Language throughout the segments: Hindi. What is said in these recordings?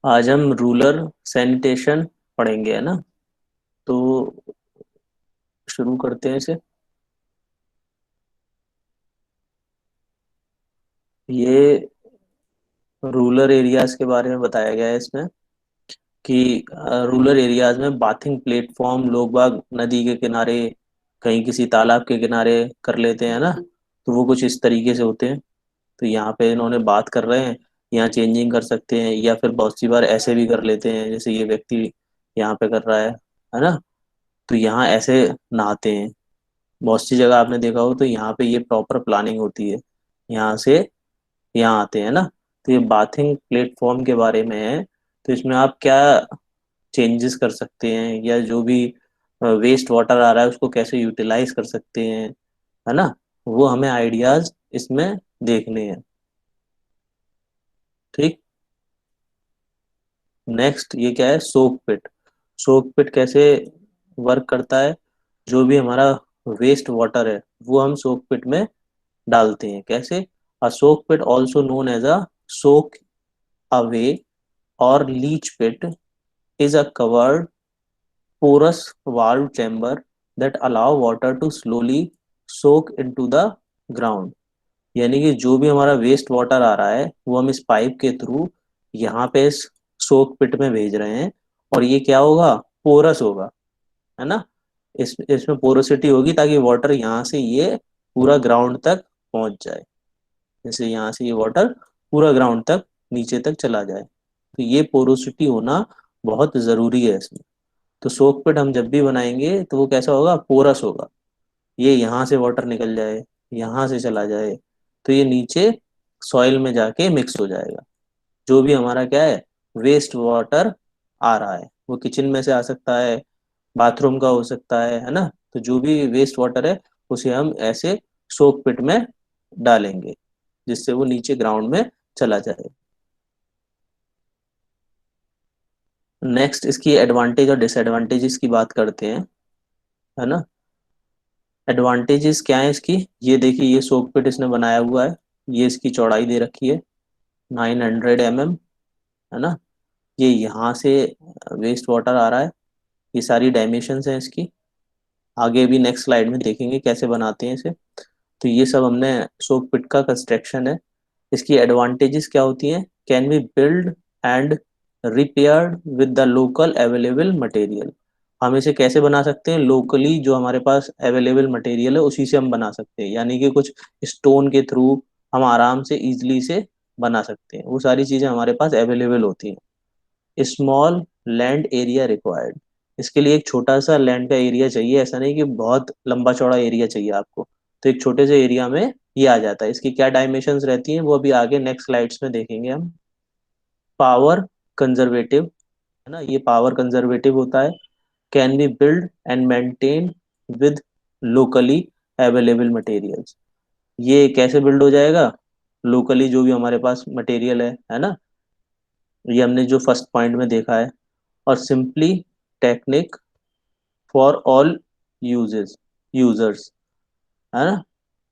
आज हम रूरल सैनिटेशन पढ़ेंगे, है ना। तो शुरू करते हैं इसे। ये रूरल एरियाज के बारे में बताया गया है इसमें कि रूरल एरियाज में बाथिंग प्लेटफॉर्म लोग बाग नदी के किनारे, कहीं किसी तालाब के किनारे कर लेते हैं ना। तो वो कुछ इस तरीके से होते हैं। तो यहाँ पे इन्होंने बात कर रहे हैं, यहाँ चेंजिंग कर सकते हैं या फिर बहुत सी बार ऐसे भी कर लेते हैं जैसे ये व्यक्ति यहाँ पे कर रहा है ना। तो यहाँ ऐसे नहाते हैं। बहुत सी जगह आपने देखा हो तो यहाँ पे ये प्रॉपर प्लानिंग होती है। यहाँ से यहाँ आते हैं ना। तो ये बाथिंग प्लेटफॉर्म के बारे में है। तो इसमें आप क्या चेंजेस कर सकते हैं या जो भी वेस्ट वाटर आ रहा है उसको कैसे यूटिलाइज कर सकते हैं, है ना। वो हमें आइडियाज इसमें देखने हैं। ठीक। नेक्स्ट ये क्या है, सोक पिट। सोक पिट कैसे वर्क करता है। जो भी हमारा वेस्ट वाटर है वो हम सोक पिट में डालते हैं। कैसे? A soak pit also known as a soak away और leach pit is a covered porous valve chamber that allow water to slowly soak into the ground। यानी कि जो भी हमारा वेस्ट वाटर आ रहा है वो हम इस पाइप के थ्रू यहाँ पे इस सोक पिट में भेज रहे हैं। और ये क्या होगा, पोरस होगा, है ना। इसमें पोरोसिटी होगी ताकि वाटर यहाँ से ये पूरा ग्राउंड तक पहुंच जाए। जैसे यहाँ से ये वाटर पूरा ग्राउंड तक नीचे तक चला जाए। तो ये पोरोसिटी होना बहुत जरूरी है इसमें। तो सोक पिट हम जब भी बनाएंगे तो वो कैसा होगा, पोरस होगा। ये यहाँ से वाटर निकल जाए, यहाँ से चला जाए, तो ये नीचे सॉइल में जाके मिक्स हो जाएगा। जो भी हमारा क्या है, वेस्ट वाटर आ रहा है, वो किचन में से आ सकता है, बाथरूम का हो सकता है ना। तो जो भी वेस्ट वाटर है उसे हम ऐसे सोक पिट में डालेंगे जिससे वो नीचे ग्राउंड में चला जाए। नेक्स्ट इसकी एडवांटेज और डिसएडवांटेजेस की बात करते हैं, है ना। एडवांटेजेस क्या है इसकी, ये देखिए ये सोक पिट इसने बनाया हुआ है। ये इसकी चौड़ाई दे रखी है 900 mm, है ना। ये यहाँ से वेस्ट वाटर आ रहा है। ये सारी डायमेंशंस हैं इसकी। आगे भी नेक्स्ट स्लाइड में देखेंगे कैसे बनाते हैं इसे। तो ये सब हमने सोक पिट का कंस्ट्रक्शन है। इसकी एडवांटेजेस क्या होती हैं, can be build and repaired with the local available material. हम इसे कैसे बना सकते हैं, लोकली जो हमारे पास अवेलेबल मटेरियल है उसी से हम बना सकते हैं। यानी कि कुछ स्टोन के थ्रू हम आराम से इजीली से बना सकते हैं। वो सारी चीजें हमारे पास अवेलेबल होती हैं। Small land area required. इसके लिए एक छोटा सा लैंड का एरिया चाहिए, ऐसा नहीं कि बहुत लंबा चौड़ा एरिया चाहिए आपको। तो एक छोटे से एरिया में ये आ जाता है। इसकी क्या डायमेंशंस रहती हैं वो अभी आगे नेक्स्ट स्लाइड्स में देखेंगे हम। पावर कंजर्वेटिव, है ना, ये पावर कंजर्वेटिव होता है। Can be build and maintain with locally available materials. ये कैसे बिल्ड हो जाएगा, लोकली जो भी हमारे पास मटेरियल है ना। ये हमने जो फर्स्ट पॉइंट में देखा है। और simply technique for all uses users, है ना।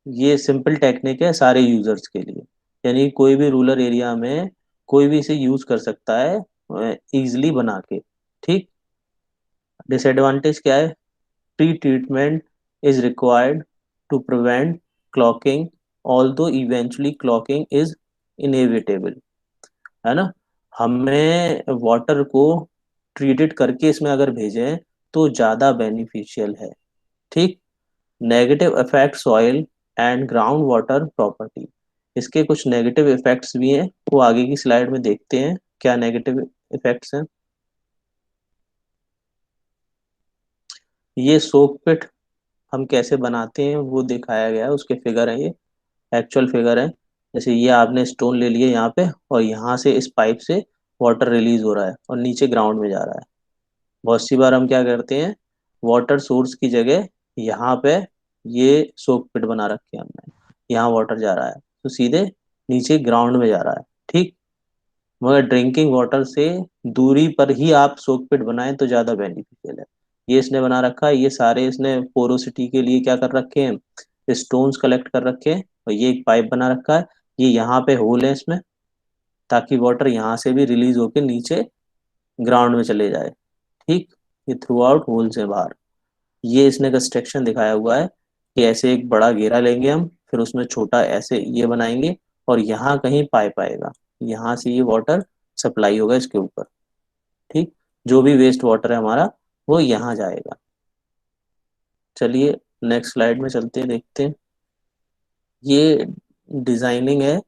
ये सिंपल टेक्निक है सारे यूजर्स के लिए। यानी कोई भी रूरल एरिया में कोई भी इसे यूज कर सकता है इजिली बना के। ठीक। डिसएडवांटेज क्या है, pre treatment is required to prevent clogging although eventually clogging is inevitable, है ना। हमें वाटर को ट्रीटेड करके इसमें अगर भेजें तो ज़्यादा बेनिफिशियल है। ठीक। Negative effect soil and ground water property. इसके कुछ नेगेटिव इफेक्ट्स भी हैं, वो आगे की स्लाइड में देखते हैं क्या नेगेटिव इफेक्ट्स हैं। ये सोक पिट हम कैसे बनाते हैं वो दिखाया गया है, उसके फिगर हैं ये, एक्चुअल फिगर है। जैसे ये आपने स्टोन ले लिए यहाँ पे और यहाँ से इस पाइप से वाटर रिलीज हो रहा है और नीचे ग्राउंड में जा रहा है। बहुत सी बार हम क्या करते हैं, वाटर सोर्स की जगह यहाँ पे ये सोक पिट बना रखे हैं हमने। यहाँ वाटर जा रहा है तो सीधे नीचे ग्राउंड में जा रहा है। ठीक। मगर ड्रिंकिंग वाटर से दूरी पर ही आप सोक पिट बनाएं तो ज्यादा बेनिफिशियल है। ये इसने बना रखा है, ये सारे इसने पोरोसिटी के लिए क्या कर रखे हैं, स्टोन्स कलेक्ट कर रखे हैं। और ये एक पाइप बना रखा है, ये यहाँ पे होल है इसमें। ताकि वाटर यहाँ से भी रिलीज होके नीचे ग्राउंड में चले जाए। ठीक, ये थ्रू आउट होल्स है बाहर। ये इसने कंस्ट्रक्शन दिखाया हुआ है कि ऐसे एक बड़ा घेरा लेंगे हम, फिर उसमें छोटा ऐसे ये बनाएंगे, और यहाँ कहीं पाइप आएगा, यहाँ से ये वाटर सप्लाई होगा इसके ऊपर। ठीक, जो भी वेस्ट वाटर है हमारा वो यहाँ जाएगा। चलिए नेक्स्ट स्लाइड में चलते हैं, देखते हैं ये डिजाइनिंग है।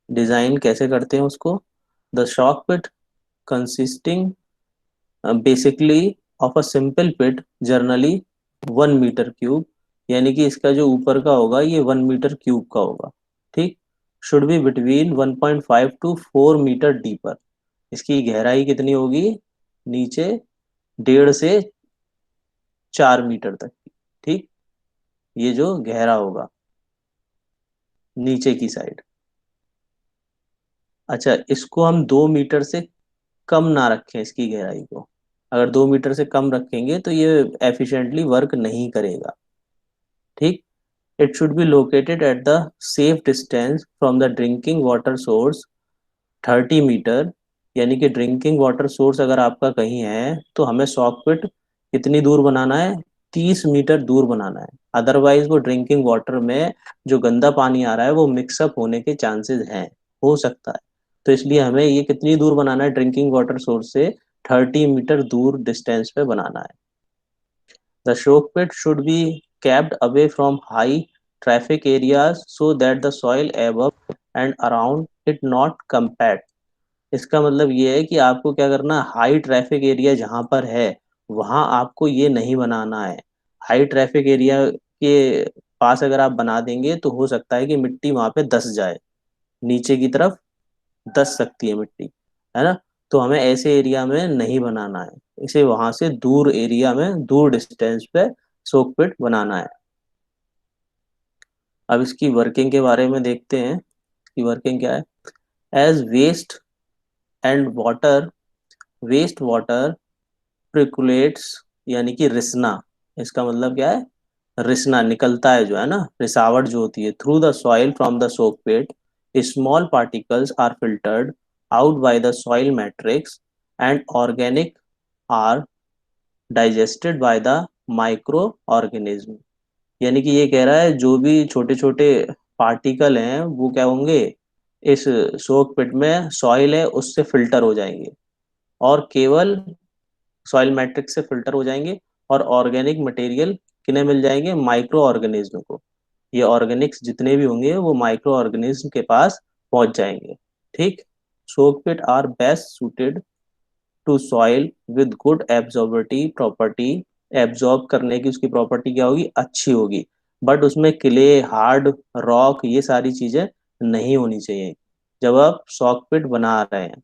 डिजाइन कैसे करते हैं उसको। The soak pit consisting basically of a simple pit generally 1 meter cube, यानी कि इसका जो ऊपर का होगा ये 1 मीटर क्यूब का होगा। ठीक, should be between 1.5 to 4 meter deeper. इसकी गहराई कितनी होगी, नीचे 1.5 से 4 मीटर तक की। ठीक, ये जो गहरा होगा नीचे की साइड। अच्छा, इसको हम 2 मीटर से कम ना रखें इसकी गहराई को। अगर 2 मीटर से कम रखेंगे तो ये एफिशिएंटली वर्क नहीं करेगा। ठीक, it should be located at the safe distance from the drinking water source 30 meter. यानी कि ड्रिंकिंग वाटर सोर्स अगर आपका कहीं है तो हमें सॉकपिट कितनी दूर बनाना है, 30 मीटर दूर बनाना है। अदरवाइज वो ड्रिंकिंग वाटर में जो गंदा पानी आ रहा है वो मिक्सअप होने के चांसेस हैं, हो सकता है। तो इसलिए हमें ये कितनी दूर बनाना है ड्रिंकिंग वाटर सोर्स से, 30 मीटर दूर डिस्टेंस पे बनाना है। The choke pit should be kept away from high traffic areas so that the soil above and around it not compact। इसका मतलब ये है कि आपको क्या करना है, हाई ट्रैफिक एरिया जहां पर है वहां आपको ये नहीं बनाना है। हाई ट्रैफिक एरिया के पास अगर आप बना देंगे तो हो सकता है कि मिट्टी वहां पे धंस जाए, नीचे की तरफ धंस सकती है मिट्टी, है ना। तो हमें ऐसे एरिया में नहीं बनाना है, इसे वहां से दूर एरिया में, दूर डिस्टेंस पे सोक पिट बनाना है। अब इसकी वर्किंग के बारे में देखते हैं कि वर्किंग क्या है। एज वेस्ट वाटर प्रिकुलेट्स, यानी कि रिसना, इसका मतलब क्या है, रिसना निकलता है जो है ना, रिसावट जो होती है through the soil from the soak pit, small particles are filtered out by the soil matrix and organic are digested by the micro organism. यानी कि ये कह रहा है जो भी छोटे छोटे पार्टिकल हैं वो क्या होंगे, इस सोक पिट में सॉइल है उससे फिल्टर हो जाएंगे, और केवल सॉइल मैट्रिक्स से फिल्टर हो जाएंगे, और ऑर्गेनिक मटेरियल किन्हें मिल जाएंगे, माइक्रो ऑर्गेनिज्म को। ये ऑर्गेनिक्स जितने भी होंगे वो माइक्रो ऑर्गेनिज्म के पास पहुंच जाएंगे। ठीक, soak pit are best suited to soil with good absorbity property. Absorb करने की उसकी प्रॉपर्टी क्या होगी, अच्छी होगी। बट उसमें क्ले, हार्ड रॉक, ये सारी चीजें नहीं होनी चाहिए जब आप सॉक पिट बना रहे हैं।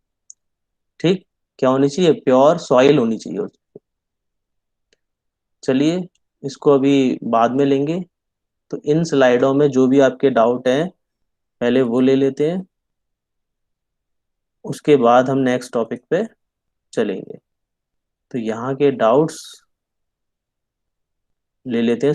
ठीक, क्या होनी चाहिए, प्योर सॉइल होनी चाहिए चलिए इसको अभी बाद में लेंगे। तो इन स्लाइडों में जो भी आपके डाउट हैं पहले वो ले लेते हैं, उसके बाद हम नेक्स्ट टॉपिक पे चलेंगे। तो यहाँ के डाउट्स ले लेते हैं।